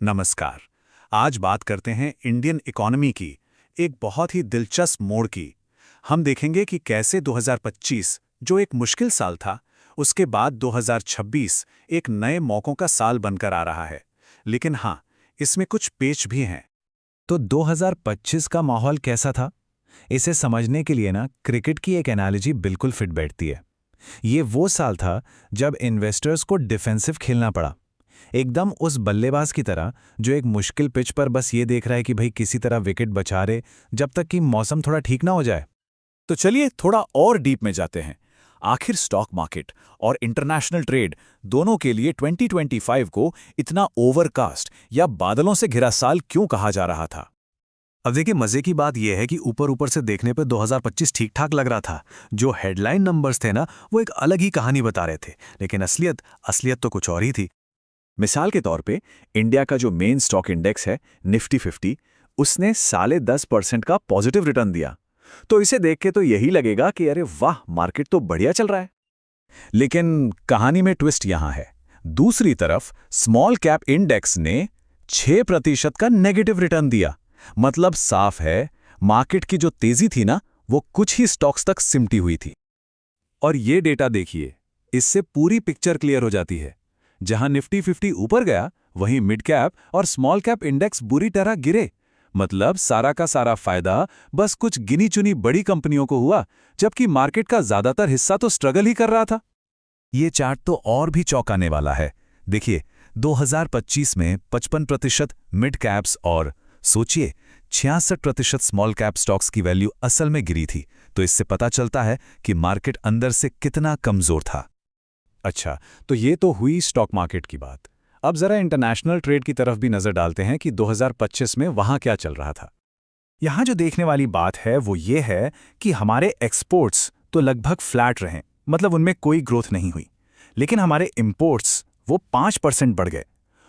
नमस्कार। आज बात करते हैं इंडियन इकोनॉमी की, एक बहुत ही दिलचस्प मोड़ की। हम देखेंगे कि कैसे 2025, जो एक मुश्किल साल था, उसके बाद 2026 एक नए मौकों का साल बनकर आ रहा है। लेकिन हाँ, इसमें कुछ पेच भी हैं। तो 2025 का माहौल कैसा था? इसे समझने के लिए क्रिकेट की एक एनालॉजी बिल्कुल फिट बैठती है। ये वो साल था जब इन्वेस्टर्स को डिफेंसिव खेलना पड़ा, एकदम उस बल्लेबाज की तरह जो एक मुश्किल पिच पर बस ये देख रहा है कि भाई किसी तरह विकेट बचा रहे जब तक कि मौसम थोड़ा ठीक ना हो जाए। तो चलिए थोड़ा और डीप में जाते हैं। आखिर स्टॉक मार्केट और इंटरनेशनल ट्रेड दोनों के लिए 2025 को इतना ओवरकास्ट या बादलों से घिरा साल क्यों कहा जा रहा था? अब देखिए, मजे की बात यह है कि ऊपर ऊपर से देखने पर 2025 ठीक ठाक लग रहा था। जो हेडलाइन नंबर्स थे वो एक अलग ही कहानी बता रहे थे, लेकिन असलियत तो कुछ और ही थी। मिसाल के तौर पे इंडिया का जो मेन स्टॉक इंडेक्स है निफ्टी 50, उसने 10.5% का पॉजिटिव रिटर्न दिया। तो इसे देख के तो यही लगेगा कि अरे वाह, मार्केट तो बढ़िया चल रहा है। लेकिन कहानी में ट्विस्ट यहां है। दूसरी तरफ स्मॉल कैप इंडेक्स ने 6% का नेगेटिव रिटर्न दिया। मतलब साफ है, मार्केट की जो तेजी थी वो कुछ ही स्टॉक्स तक सिमटी हुई थी। और ये डेटा देखिए, इससे पूरी पिक्चर क्लियर हो जाती है। जहां निफ्टी 50 ऊपर गया, वहीं मिड कैप और स्मॉल कैप इंडेक्स बुरी तरह गिरे। मतलब सारा का सारा फायदा बस कुछ गिनी चुनी बड़ी कंपनियों को हुआ, जबकि मार्केट का ज्यादातर हिस्सा तो स्ट्रगल ही कर रहा था। ये चार्ट तो और भी चौंकाने वाला है। देखिए, 2025 में 55% मिड कैप्स और सोचिए 66% स्मॉल कैप स्टॉक्स की वैल्यू असल में गिरी थी। तो इससे पता चलता है कि मार्केट अंदर से कितना कमजोर था। अच्छा, तो ये तो हुई स्टॉक मार्केट की बात। अब जरा इंटरनेशनल ट्रेड की तरफ भी नजर डालते हैं कि 2025 में वहां क्या चल रहा था। यहां जो देखने वाली बात है वो ये है कि हमारे एक्सपोर्ट्स तो लगभग फ्लैट रहे, मतलब उनमें कोई ग्रोथ नहीं हुई। लेकिन हमारे इंपोर्ट्स वो 5% बढ़ गए।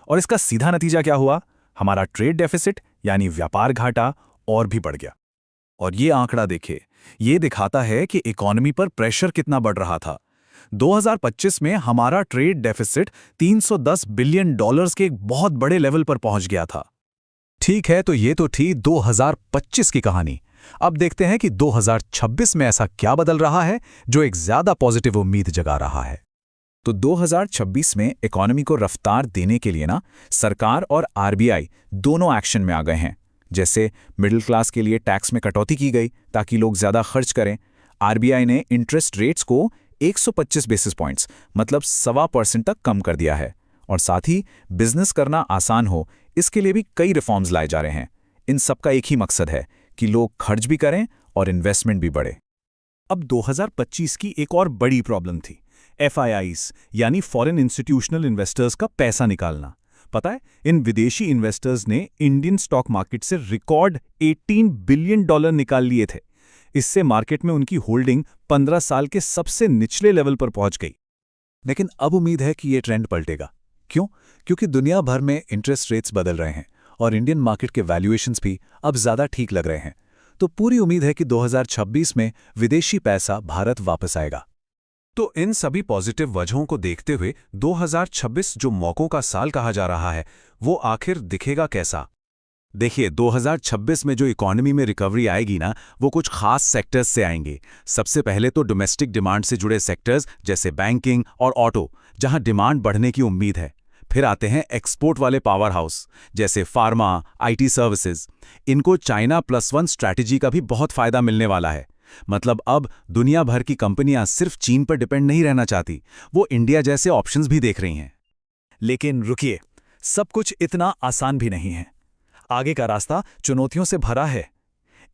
और इसका सीधा नतीजा क्या हुआ? हमारा ट्रेड डेफिसिट यानी व्यापार घाटा और भी बढ़ गया। और ये आंकड़ा देखिए, ये दिखाता है कि इकोनॉमी पर प्रेशर कितना बढ़ रहा था। 2025 में हमारा ट्रेड डेफिसिट $310 बिलियन के एक बहुत बड़े लेवल पर पहुंच गया था। ठीक है, तो ये तो थी 2025 की कहानी। अब देखते हैं कि 2026 में ऐसा क्या बदल रहा है जो एक ज्यादा पॉजिटिव उम्मीद जगा रहा है। तो 2026 में इकोनॉमी को रफ्तार देने के लिए सरकार और आरबीआई दोनों एक्शन में आ गए हैं। जैसे मिडिल क्लास के लिए टैक्स में कटौती की गई ताकि लोग ज्यादा खर्च करें। आरबीआई ने इंटरेस्ट रेट्स को 125 बेसिस पॉइंट्स, मतलब 1.25% तक कम कर दिया है। और साथ ही बिजनेस करना आसान हो, इसके लिए भी कई रिफॉर्म्स लाए जा रहे हैं। इन सबका एक ही मकसद है कि लोग खर्च भी करें और इन्वेस्टमेंट भी बढ़े। अब 2025 की एक और बड़ी प्रॉब्लम थी, FIIs यानी फॉरेन इंस्टीट्यूशनल इन्वेस्टर्स का पैसा निकालना। पता है, इन विदेशी इन्वेस्टर्स ने इंडियन स्टॉक मार्केट से रिकॉर्ड $18 बिलियन निकाल लिए थे। इससे मार्केट में उनकी होल्डिंग 15 साल के सबसे निचले लेवल पर पहुंच गई। लेकिन अब उम्मीद है कि ये ट्रेंड पलटेगा। क्यों? क्योंकि दुनिया भर में इंटरेस्ट रेट्स बदल रहे हैं और इंडियन मार्केट के वैल्यूएशंस भी अब ज्यादा ठीक लग रहे हैं। तो पूरी उम्मीद है कि 2026 में विदेशी पैसा भारत वापस आएगा। तो इन सभी पॉजिटिव वजहों को देखते हुए 2026 जो मौकों का साल कहा जा रहा है, वो आखिर दिखेगा कैसा? देखिए, 2026 में जो इकोनॉमी में रिकवरी आएगी वो कुछ खास सेक्टर्स से आएंगे। सबसे पहले तो डोमेस्टिक डिमांड से जुड़े सेक्टर्स जैसे बैंकिंग और ऑटो, जहां डिमांड बढ़ने की उम्मीद है। फिर आते हैं एक्सपोर्ट वाले पावर हाउस जैसे फार्मा, आईटी सर्विसेज। इनको चाइना +1 स्ट्रैटेजी का भी बहुत फायदा मिलने वाला है। मतलब अब दुनिया भर की कंपनियां सिर्फ चीन पर डिपेंड नहीं रहना चाहती, वो इंडिया जैसे ऑप्शंस भी देख रही हैं। लेकिन रुकिए, सब कुछ इतना आसान भी नहीं है। आगे का रास्ता चुनौतियों से भरा है।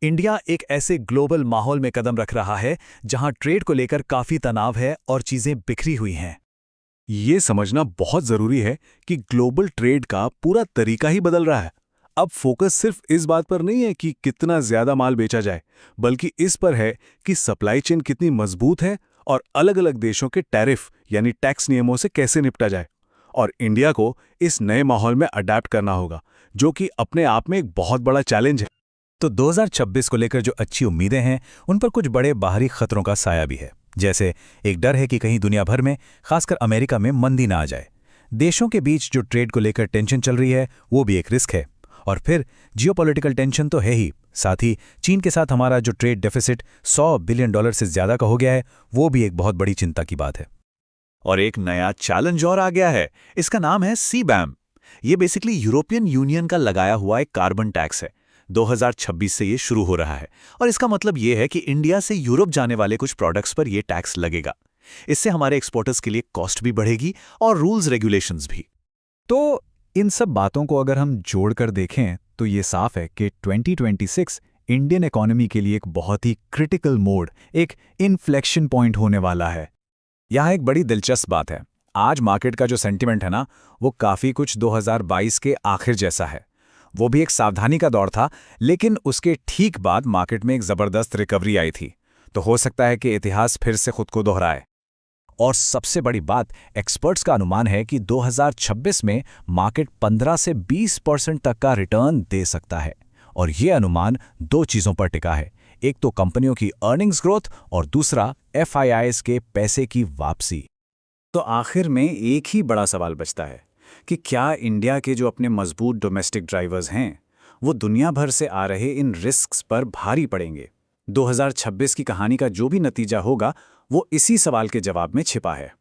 इंडिया एक ऐसे ग्लोबल माहौल में कदम रख रहा है जहां ट्रेड को लेकर काफी तनाव है और चीजें बिखरी हुई हैं। ये समझना बहुत जरूरी है कि ग्लोबल ट्रेड का पूरा तरीका ही बदल रहा है। अब फोकस सिर्फ इस बात पर नहीं है कि कितना ज्यादा माल बेचा जाए, बल्कि इस पर है कि सप्लाई चेन कितनी मजबूत है और अलग अलग देशों के टैरिफ यानी टैक्स नियमों से कैसे निपटा जाए। और इंडिया को इस नए माहौल में अडैप्ट करना होगा, जो कि अपने आप में एक बहुत बड़ा चैलेंज है। तो 2026 को लेकर जो अच्छी उम्मीदें हैं, उन पर कुछ बड़े बाहरी खतरों का साया भी है। जैसे एक डर है कि कहीं दुनिया भर में, खासकर अमेरिका में मंदी ना आ जाए। देशों के बीच जो ट्रेड को लेकर टेंशन चल रही है वो भी एक रिस्क है। और फिर जियोपॉलिटिकल टेंशन तो है ही, साथ ही चीन के साथ हमारा जो ट्रेड डेफिसिट $100 बिलियन से ज्यादा का हो गया है, वो भी एक बहुत बड़ी चिंता की बात है। और एक नया चैलेंज और आ गया है, इसका नाम है सीबैम। ये बेसिकली यूरोपियन यूनियन का लगाया हुआ एक कार्बन टैक्स है। 2026 से ये शुरू हो रहा है और इसका मतलब ये है कि इंडिया से यूरोप जाने वाले कुछ प्रोडक्ट्स पर ये टैक्स लगेगा। इससे हमारे एक्सपोर्टर्स के लिए कॉस्ट भी बढ़ेगी और रूल्स रेगुलेशंस भी। तो इन सब बातों को अगर हम जोड़कर देखें तो ये साफ है कि 2026 इंडियन इकोनॉमी के लिए एक बहुत ही क्रिटिकल मोड, एक इन्फ्लेक्शन पॉइंट होने वाला है। यहाँ एक बड़ी दिलचस्प बात है, आज मार्केट का जो सेंटिमेंट है ना, वो काफ़ी कुछ 2022 के आखिर जैसा है। वो भी एक सावधानी का दौर था, लेकिन उसके ठीक बाद मार्केट में एक ज़बरदस्त रिकवरी आई थी। तो हो सकता है कि इतिहास फिर से खुद को दोहराए। और सबसे बड़ी बात, एक्सपर्ट्स का अनुमान है कि 2026 में मार्केट 15 से 20% तक का रिटर्न दे सकता है। और ये अनुमान दो चीज़ों पर टिका है, एक तो कंपनियों की अर्निंग्स ग्रोथ और दूसरा FIIs के पैसे की वापसी। तो आखिर में एक ही बड़ा सवाल बचता है कि क्या इंडिया के जो अपने मजबूत डोमेस्टिक ड्राइवर्स हैं, वो दुनिया भर से आ रहे इन रिस्क्स पर भारी पड़ेंगे। 2026 की कहानी का जो भी नतीजा होगा, वो इसी सवाल के जवाब में छिपा है।